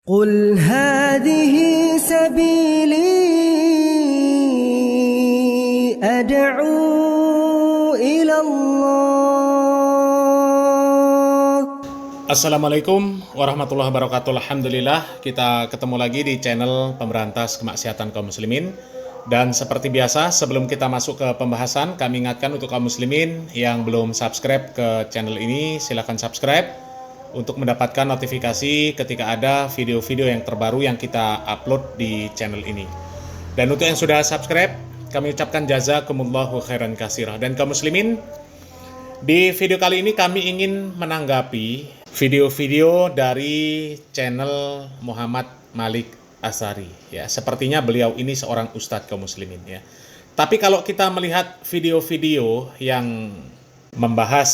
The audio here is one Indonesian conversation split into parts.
قل هذه سبيلي أدعو إلى الله. Assalamualaikum warahmatullahi wabarakatuh. Alhamdulillah, kita ketemu lagi di channel Pemberantas Kemaksiatan Kaum Muslimin. Dan seperti biasa, sebelum kita masuk ke pembahasan, kami ingatkan untuk kaum muslimin yang belum subscribe ke channel ini, silakan subscribe untuk mendapatkan notifikasi ketika ada video-video yang terbaru yang kita upload di channel ini. Dan untuk yang sudah subscribe, kami ucapkan jazakumullahu khairan katsirah. Dan kaum muslimin, di video kali ini kami ingin menanggapi video-video dari channel Muhammad Malik Asari. Ya, sepertinya beliau ini seorang ustadz kaum muslimin ya. Tapi kalau kita melihat video-video yang membahas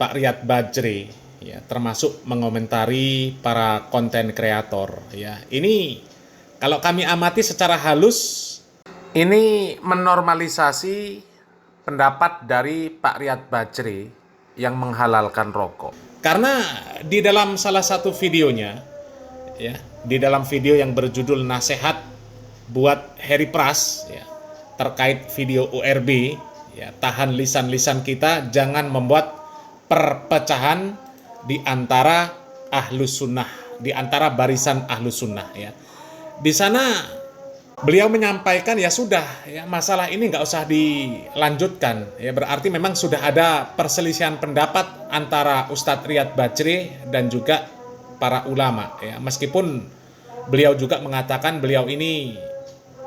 Pak Riyad Bajri, ya, termasuk mengomentari para konten kreator, ya, ini kalau kami amati secara halus, ini menormalisasi pendapat dari Pak Riyad Bajri yang menghalalkan rokok. Karena di dalam salah satu videonya, ya, di dalam video yang berjudul Nasihat buat Harry Pras, ya, terkait video URB, ya, tahan lisan-lisan kita, jangan membuat perpecahan di antara ahlus sunnah, di antara barisan ahlus sunnah, ya. Di sana beliau menyampaikan, ya sudah, ya, masalah ini nggak usah dilanjutkan, ya, berarti memang sudah ada perselisihan pendapat antara Ustadz Riyad Bajri dan juga para ulama, ya, meskipun beliau juga mengatakan beliau ini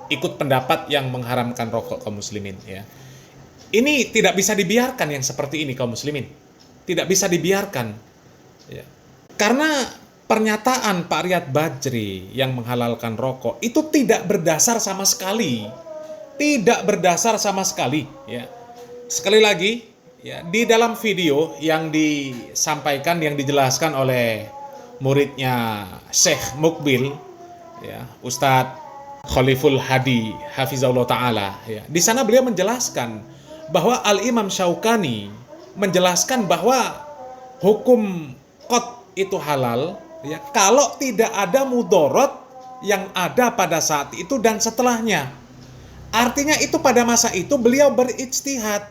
ikut pendapat yang mengharamkan rokok kaum muslimin, ya. Ini tidak bisa dibiarkan yang seperti ini kaum muslimin, tidak bisa dibiarkan, ya. Karena pernyataan Pak Riyad Bajri yang menghalalkan rokok itu tidak berdasar sama sekali, tidak berdasar sama sekali, ya. Sekali lagi, ya, di dalam video yang disampaikan, yang dijelaskan oleh muridnya Syekh Mukbil, ya, Ustadz Khaliful Hadi Hafizahullah Ta'ala, ya, di sana beliau menjelaskan bahwa Al-Imam Syaukani menjelaskan bahwa hukum qot itu halal, ya, kalau tidak ada mudorot yang ada pada saat itu dan setelahnya. Artinya itu pada masa itu beliau berijtihad.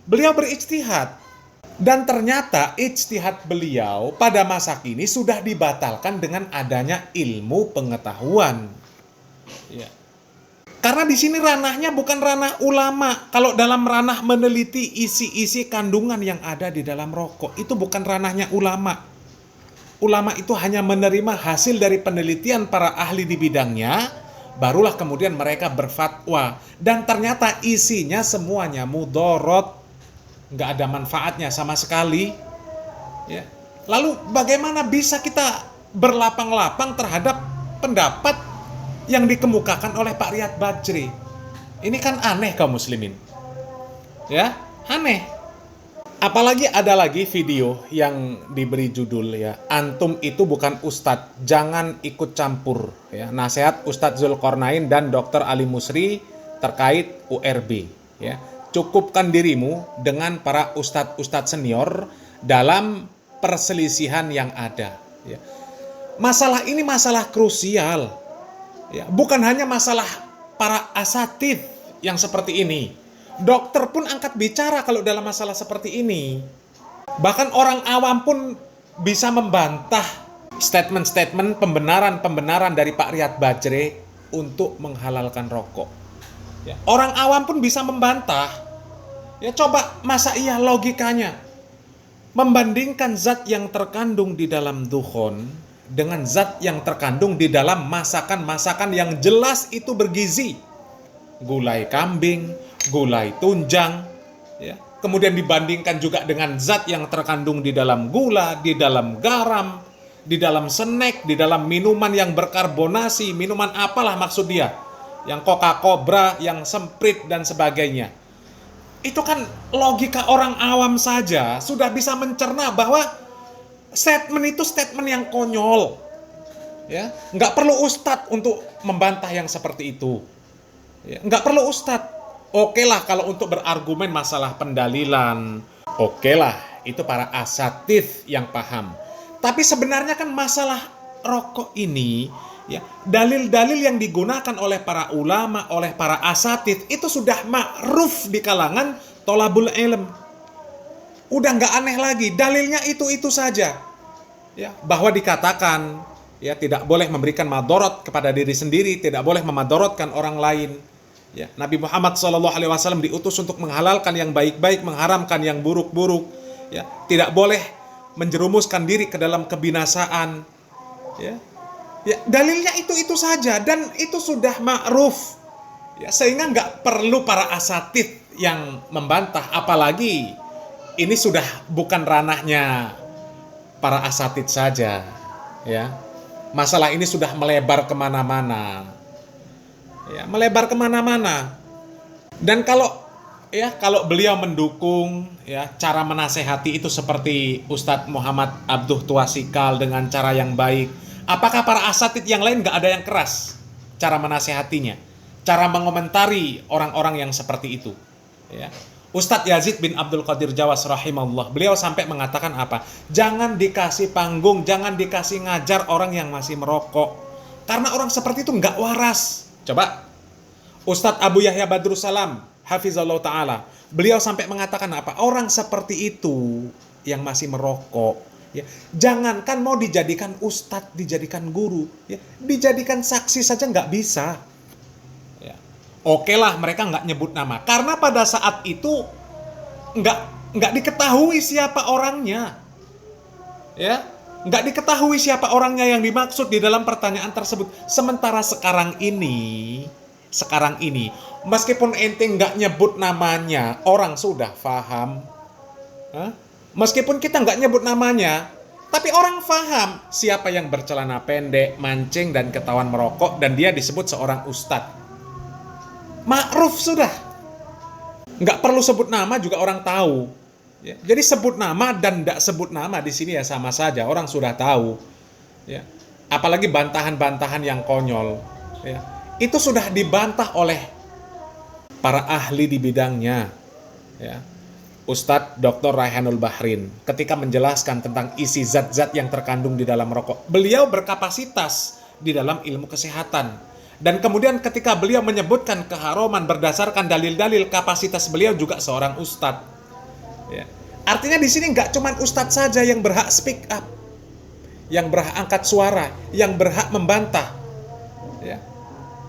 Beliau berijtihad. Dan ternyata ijtihad beliau pada masa kini sudah dibatalkan dengan adanya ilmu pengetahuan. Ya. Karena di sini ranahnya bukan ranah ulama. Kalau dalam ranah meneliti isi-isi kandungan yang ada di dalam rokok, itu bukan ranahnya ulama. Ulama itu hanya menerima hasil dari penelitian para ahli di bidangnya, barulah kemudian mereka berfatwa. Dan ternyata isinya semuanya mudorot, nggak ada manfaatnya sama sekali, ya. Lalu bagaimana bisa kita berlapang-lapang terhadap pendapat yang dikemukakan oleh Pak Riyad Bajri? Ini kan aneh kaum muslimin, ya, aneh. Apalagi ada lagi video yang diberi judul, ya, antum itu bukan ustadz, jangan ikut campur, ya, nasihat Ustadz Zulkarnain dan Dr. Ali Musri terkait URB, ya. Cukupkan dirimu dengan para ustadz-ustadz senior dalam perselisihan yang ada, ya. Masalah ini masalah krusial, ya. Bukan hanya masalah para asatidz yang seperti ini. Dokter pun angkat bicara kalau dalam masalah seperti ini. Bahkan orang awam pun bisa membantah statement-statement pembenaran-pembenaran dari Pak Riyad Bajri untuk menghalalkan rokok. Ya, orang awam pun bisa membantah. Ya, coba, masa iya logikanya membandingkan zat yang terkandung di dalam dukhon dengan zat yang terkandung di dalam masakan-masakan yang jelas itu bergizi, gulai kambing, gulai tunjang, ya. Kemudian dibandingkan juga dengan zat yang terkandung di dalam gula, di dalam garam, di dalam snack, di dalam minuman yang berkarbonasi, minuman apalah maksud dia, yang Coca-Cola, yang Sprite dan sebagainya. Itu kan logika orang awam saja sudah bisa mencerna bahwa statement itu statement yang konyol, ya. Nggak perlu ustadz untuk membantah yang seperti itu, ya. Nggak perlu ustadz. Oke lah kalau untuk berargumen masalah pendalilan, oke lah, itu para asatidz yang paham. Tapi sebenarnya kan masalah rokok ini, ya, dalil-dalil yang digunakan oleh para ulama, oleh para asatidz itu sudah ma'ruf di kalangan tholabul ilm. Udah nggak aneh lagi, dalilnya itu saja. Ya, bahwa dikatakan ya tidak boleh memberikan madorot kepada diri sendiri, tidak boleh memadorotkan orang lain. Ya, Nabi Muhammad SAW diutus untuk menghalalkan yang baik-baik, mengharamkan yang buruk-buruk. Ya, tidak boleh menjerumuskan diri ke dalam kebinasaan. Ya, ya dalilnya itu saja dan itu sudah ma'ruf. Ya, sehingga nggak perlu para asatidz yang membantah, apalagi ini sudah bukan ranahnya para asatidz saja. Ya, masalah ini sudah melebar kemana-mana. Ya, melebar kemana-mana. Dan kalau beliau mendukung ya cara menasehati itu seperti Ustadz Muhammad Abduh Tuasikal dengan cara yang baik, apakah para asatidz yang lain nggak ada yang keras cara menasehatinya, cara mengomentari orang-orang yang seperti itu? Ya. Ustadz Yazid bin Abdul Qadir Jawas rahimahullah, beliau sampai mengatakan apa? Jangan dikasih panggung, jangan dikasih ngajar orang yang masih merokok, karena orang seperti itu nggak waras. Coba Ustadz Abu Yahya Badrussalam hafizallahu ta'ala, beliau sampai mengatakan apa? Orang seperti itu yang masih merokok, ya, jangankan mau dijadikan ustadz, dijadikan guru, ya, dijadikan saksi saja nggak bisa. Ya. Oke lah mereka nggak nyebut nama, karena pada saat itu nggak diketahui siapa orangnya, ya, nggak diketahui siapa orangnya yang dimaksud di dalam pertanyaan tersebut. Sementara sekarang ini, meskipun ente nggak nyebut namanya, orang sudah paham. Meskipun kita nggak nyebut namanya, tapi orang paham siapa yang bercelana pendek, mancing, dan ketahuan merokok, dan dia disebut seorang ustadz. Ma'ruf sudah. Nggak perlu sebut nama juga orang tahu. Ya, jadi sebut nama dan tidak sebut nama di sini ya sama saja, orang sudah tahu. Ya, apalagi bantahan-bantahan yang konyol. Ya, itu sudah dibantah oleh para ahli di bidangnya. Ya, Ustadz Dr. Raihanul Bahrin ketika menjelaskan tentang isi zat-zat yang terkandung di dalam rokok, beliau berkapasitas di dalam ilmu kesehatan. Dan kemudian ketika beliau menyebutkan keharuman berdasarkan dalil-dalil, kapasitas beliau juga seorang ustadz. Ya. Artinya di sini nggak cuma ustadz saja yang berhak speak up, yang berhak angkat suara, yang berhak membantah. Ya.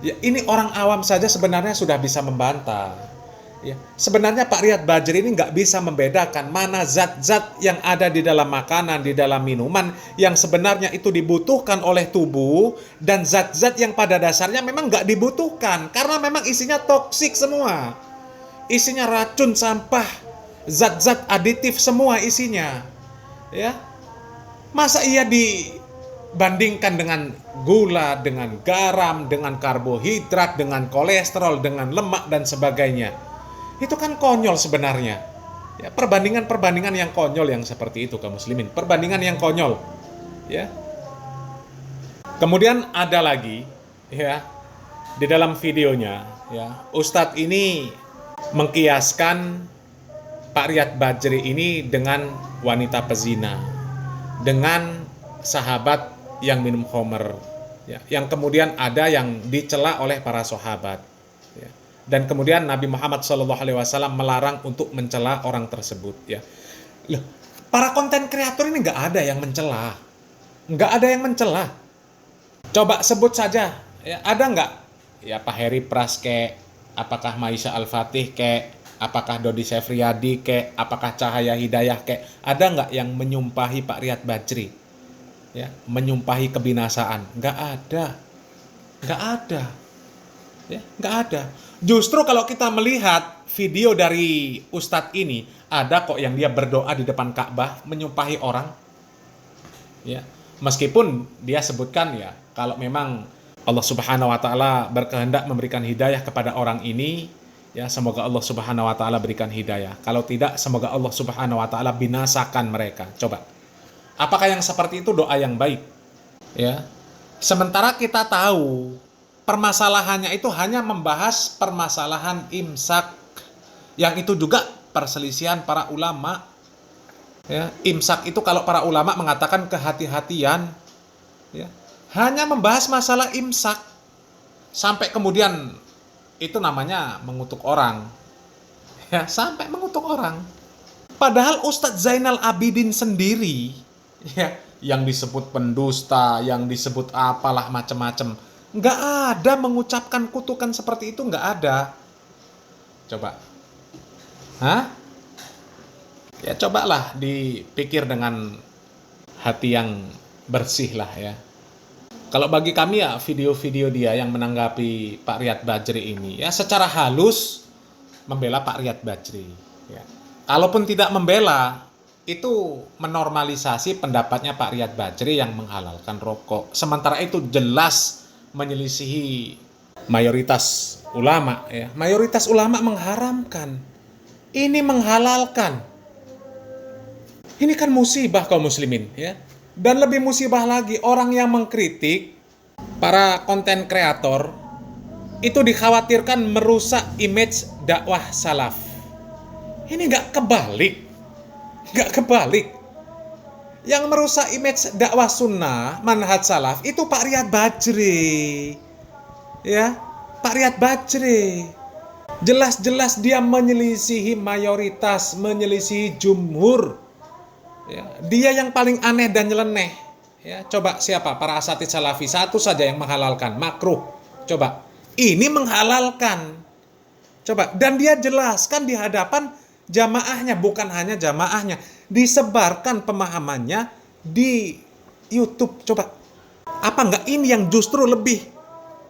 Ya, ini orang awam saja sebenarnya sudah bisa membantah. Ya. Sebenarnya Pak Riyad Bajri ini nggak bisa membedakan mana zat-zat yang ada di dalam makanan, di dalam minuman yang sebenarnya itu dibutuhkan oleh tubuh, dan zat-zat yang pada dasarnya memang nggak dibutuhkan karena memang isinya toksik semua, isinya racun, sampah, zat-zat aditif semua isinya. Ya, masa iya dibandingkan dengan gula, dengan garam, dengan karbohidrat, dengan kolesterol, dengan lemak dan sebagainya? Itu kan konyol sebenarnya. Ya, perbandingan-perbandingan yang konyol yang seperti itu kaum muslimin, perbandingan yang konyol. Ya. Kemudian ada lagi ya di dalam videonya ya, Ustadz ini mengkiaskan Pak Riyad Bajri ini dengan wanita pezina, dengan sahabat yang minum khamr, ya, yang kemudian ada yang dicela oleh para sahabat. Ya. Dan kemudian Nabi Muhammad SAW melarang untuk mencela orang tersebut. Ya. Loh, para konten kreator ini nggak ada yang mencela, nggak ada yang mencela. Coba sebut saja, ya, ada nggak? Ya Pak Heri Pras kek, apakah Maisha Al-Fatih kek, apakah Dodi Sefriadi kek, apakah Cahaya Hidayah kek, ada nggak yang menyumpahi Pak Riyad Bajri? Ya, menyumpahi kebinasaan? Nggak ada. Nggak ada. Ya, nggak ada. Justru kalau kita melihat video dari Ustadz ini, ada kok yang dia berdoa di depan Ka'bah menyumpahi orang. Ya, meskipun dia sebutkan ya, kalau memang Allah Subhanahu wa taala berkehendak memberikan hidayah kepada orang ini, ya semoga Allah Subhanahu wa taala berikan hidayah. Kalau tidak, semoga Allah Subhanahu wa taala binasakan mereka. Coba. Apakah yang seperti itu doa yang baik? Ya. Sementara kita tahu permasalahannya itu hanya membahas permasalahan imsak, yang itu juga perselisihan para ulama. Ya, imsak itu kalau para ulama mengatakan kehati-hatian. Ya. Hanya membahas masalah imsak sampai kemudian itu namanya mengutuk orang. Ya, sampai mengutuk orang. Padahal Ustadz Zainal Abidin sendiri, ya, yang disebut pendusta, yang disebut apalah macam-macam, nggak ada mengucapkan kutukan seperti itu, nggak ada. Coba, hah? Ya cobalah dipikir dengan hati yang bersih lah ya. Kalau bagi kami ya video-video dia yang menanggapi Pak Riyad Bajri ini ya secara halus membela Pak Riyad Bajri. Ya. Kalaupun tidak membela, itu menormalisasi pendapatnya Pak Riyad Bajri yang menghalalkan rokok. Sementara itu jelas menyelisihi mayoritas ulama. Ya. Mayoritas ulama mengharamkan. Ini menghalalkan. Ini kan musibah kaum muslimin. Ya. Dan lebih musibah lagi, orang yang mengkritik para konten kreator itu dikhawatirkan merusak image dakwah salaf. Ini nggak kebalik. Yang merusak image dakwah sunnah, manhaj salaf, itu Pak Riyad Bajri. Ya, Pak Riyad Bajri. Jelas-jelas dia menyelisihi mayoritas, menyelisihi jumhur. Ya, dia yang paling aneh dan nyeleneh. Ya, coba siapa? Para asatidz salafi. Satu saja yang menghalalkan, makruh. Coba, ini menghalalkan. Coba, dan dia jelaskan di hadapan jamaahnya, bukan hanya jamaahnya, disebarkan pemahamannya di YouTube. Coba, apa enggak ini yang justru lebih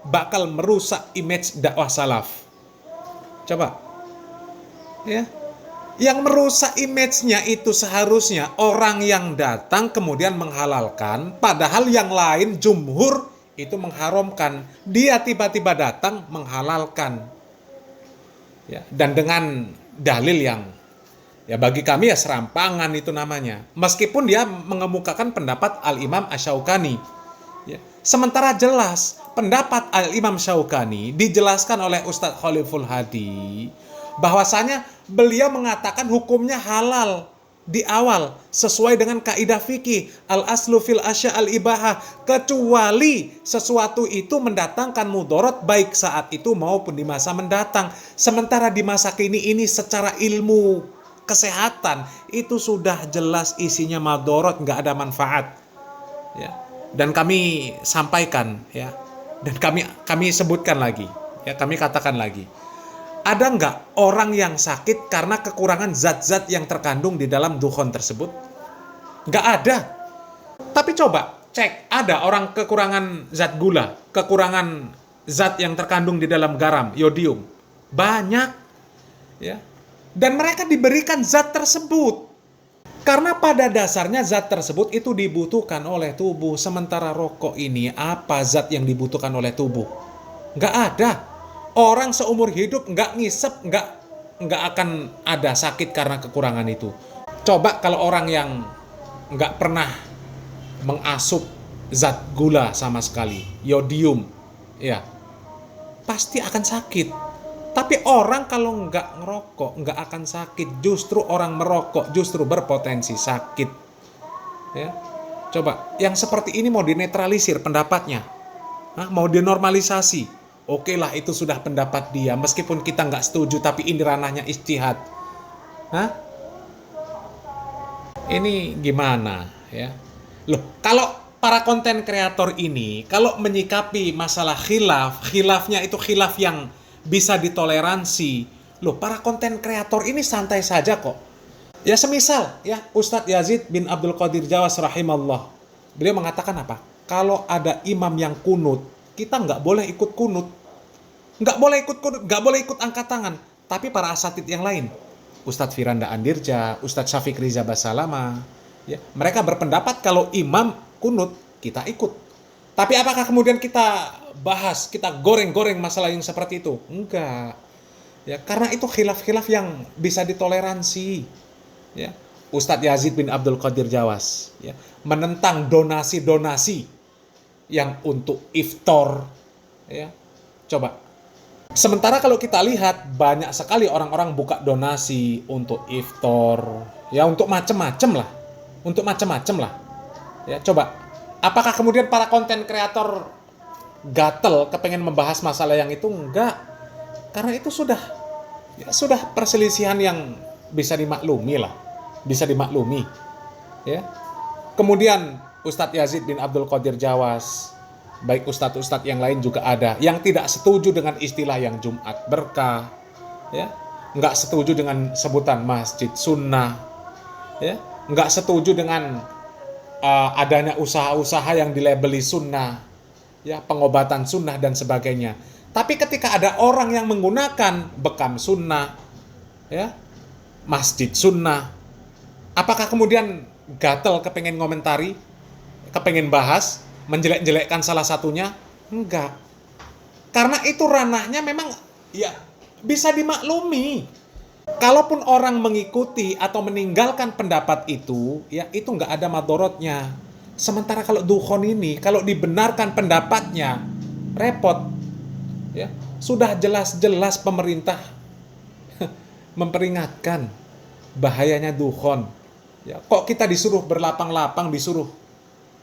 bakal merusak image dakwah salaf? Coba, ya. Yang merusak image-nya itu seharusnya orang yang datang kemudian menghalalkan, padahal yang lain jumhur itu mengharamkan. Dia tiba-tiba datang menghalalkan. Ya, dan dengan dalil yang ya bagi kami ya serampangan itu namanya. Meskipun dia mengemukakan pendapat Al-Imam Asy-Syaukani. Ya. Sementara jelas pendapat Al-Imam Syaukani dijelaskan oleh Ustadz Khaliful Hadi bahwasanya beliau mengatakan hukumnya halal di awal sesuai dengan kaidah fikih al-aslu fil asya al-ibahah, kecuali sesuatu itu mendatangkan mudarat baik saat itu maupun di masa mendatang. Sementara di masa kini ini secara ilmu kesehatan itu sudah jelas isinya mudarat, nggak ada manfaat. Ya. Dan kami sampaikan ya, dan kami sebutkan lagi ya, kami katakan lagi. Ada nggak orang yang sakit karena kekurangan zat-zat yang terkandung di dalam dukhon tersebut? Nggak ada. Tapi coba cek, ada orang kekurangan zat gula, kekurangan zat yang terkandung di dalam garam, yodium. Banyak. Ya. Dan mereka diberikan zat tersebut. Karena pada dasarnya zat tersebut itu dibutuhkan oleh tubuh. Sementara rokok ini, apa zat yang dibutuhkan oleh tubuh? Nggak ada. Orang seumur hidup nggak ngisep, nggak akan ada sakit karena kekurangan itu. Coba kalau orang yang nggak pernah mengasup zat gula sama sekali, yodium, ya pasti akan sakit. Tapi orang kalau nggak ngerokok nggak akan sakit. Justru orang merokok justru berpotensi sakit. Ya, coba yang seperti ini mau dinetralisir pendapatnya, mau dinormalisasi. Oke lah, itu sudah pendapat dia. Meskipun kita nggak setuju, tapi ini ranahnya ijtihad. Ini gimana ya? Loh, kalau para konten kreator ini, kalau menyikapi masalah khilafnya itu khilaf yang bisa ditoleransi. Loh, para konten kreator ini santai saja kok. Ya semisal ya Ustadz Yazid bin Abdul Qadir Jawas rahimallah. Beliau mengatakan apa? Kalau ada imam yang kunut, kita nggak boleh ikut kunut. Nggak boleh ikut angkat tangan. Tapi para asatidz yang lain, Ustadz Firanda Andirja, Ustadz Syafiq Riza Basalama, ya, mereka berpendapat kalau imam kunut, kita ikut. Tapi apakah kemudian kita bahas, kita goreng-goreng masalah yang seperti itu? Enggak. Ya, karena itu khilaf-khilaf yang bisa ditoleransi. Ya. Ustadz Yazid bin Abdul Qadir Jawas ya, menentang donasi-donasi yang untuk iftar. Ya. Coba. Sementara kalau kita lihat banyak sekali orang-orang buka donasi untuk iftar, ya untuk macam-macam lah. Ya, coba Apakah kemudian para konten kreator gatel kepengen membahas masalah yang itu? Enggak. Karena itu sudah perselisihan yang bisa dimaklumi lah. Bisa dimaklumi. Ya. Kemudian Ustadz Yazid bin Abdul Qadir Jawas, baik ustadz-ustadz yang lain juga ada yang tidak setuju dengan istilah yang Jumat berkah, ya, nggak setuju dengan sebutan masjid sunnah, ya, nggak setuju dengan adanya usaha-usaha yang dilabeli sunnah, ya, pengobatan sunnah dan sebagainya. Tapi ketika ada orang yang menggunakan bekam sunnah, ya, masjid sunnah, apakah kemudian gatel kepengen ngomentari, kepengen bahas, menjelek-jelekkan salah satunya? Enggak. Karena itu ranahnya memang ya bisa dimaklumi. Kalaupun orang mengikuti atau meninggalkan pendapat itu, ya itu nggak ada madorotnya. Sementara kalau dukhon ini, kalau dibenarkan pendapatnya, repot. Ya, sudah jelas-jelas pemerintah memperingatkan bahayanya dukhon. Ya, kok kita disuruh berlapang-lapang, disuruh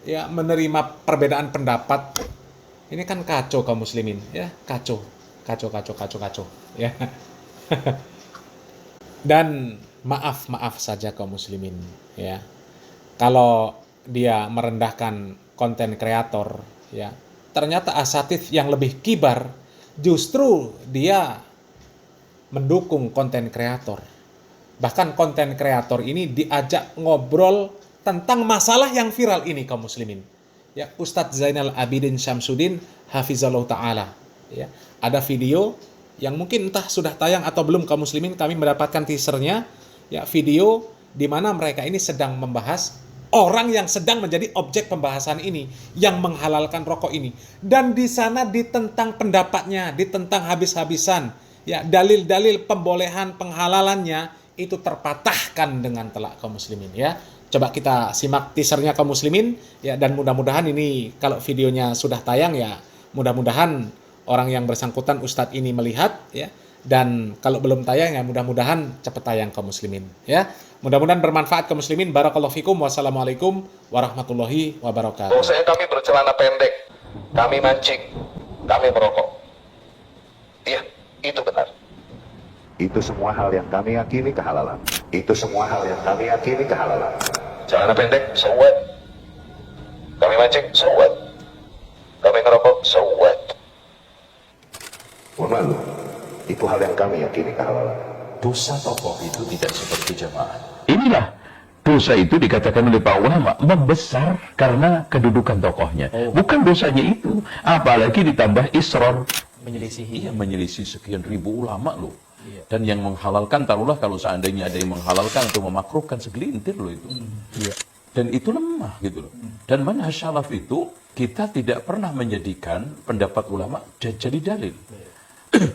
ya menerima perbedaan pendapat? Ini kan kacau kaum muslimin, ya, kacau ya. Dan maaf saja kaum muslimin, ya, kalau dia merendahkan konten kreator, ya, ternyata asatidz yang lebih kibar justru dia mendukung konten kreator. Bahkan konten kreator ini diajak ngobrol tentang masalah yang viral ini kaum muslimin. Ya, Ustadz Zainal Abidin Syamsuddin hafizallahu taala, ya. Ada video yang mungkin entah sudah tayang atau belum kaum muslimin, kami mendapatkan teasernya, ya, video di mana mereka ini sedang membahas orang yang sedang menjadi objek pembahasan ini, yang menghalalkan rokok ini, dan di sana ditentang pendapatnya, ditentang habis-habisan, ya, dalil-dalil pembolehan penghalalannya itu terpatahkan dengan telak kaum muslimin, ya. Coba kita simak teasernya kaum muslimin, ya, dan mudah-mudahan ini kalau videonya sudah tayang, ya mudah-mudahan orang yang bersangkutan Ustadz ini melihat, ya, dan kalau belum tayang, ya mudah-mudahan cepat tayang kaum muslimin, ya. Mudah-mudahan bermanfaat kaum muslimin. Barakallahu fikum. Wassalamualaikum warahmatullahi wabarakatuh. Saya kami bercelana pendek, kami mancing, kami merokok. Iya, itu benar. Itu semua hal yang kami yakini kehalalan. Itu semua hal yang kami yakini kehalalan. Celana pendek, so what? Kami mancing, so what? Kami ngerokok, so what? Mohon maklum, itu hal yang kami yakini kehalalan. Dosa tokoh itu tidak seperti jamaah. Inilah dosa itu dikatakan oleh para ulama membesar karena kedudukan tokohnya. Bukan dosanya itu, apalagi ditambah israr. Iya, menyelisih sekian ribu ulama loh. Dan yang menghalalkan, taruhlah kalau seandainya ada yang menghalalkan atau memakruhkan segelintir loh itu. Dan itu lemah gitu loh. Dan manhaj salaf itu kita tidak pernah menjadikan pendapat ulama jadi dalil.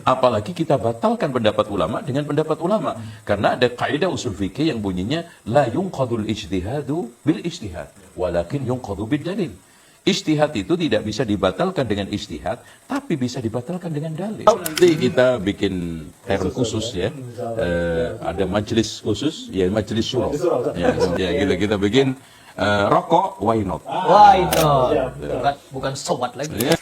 Apalagi kita batalkan pendapat ulama dengan pendapat ulama. Karena ada kaidah usul fikih yang bunyinya la yunqadul ijtihadu bil ijtihad walakin yunqadu bid dalil. Ijtihad itu tidak bisa dibatalkan dengan ijtihad, tapi bisa dibatalkan dengan dalil. Nanti kita bikin term khusus, ya. Ada majelis khusus, ya, majelis syuro. Ya, kita bikin rokok why not? Wah itu bukan sobat lagi. Ya.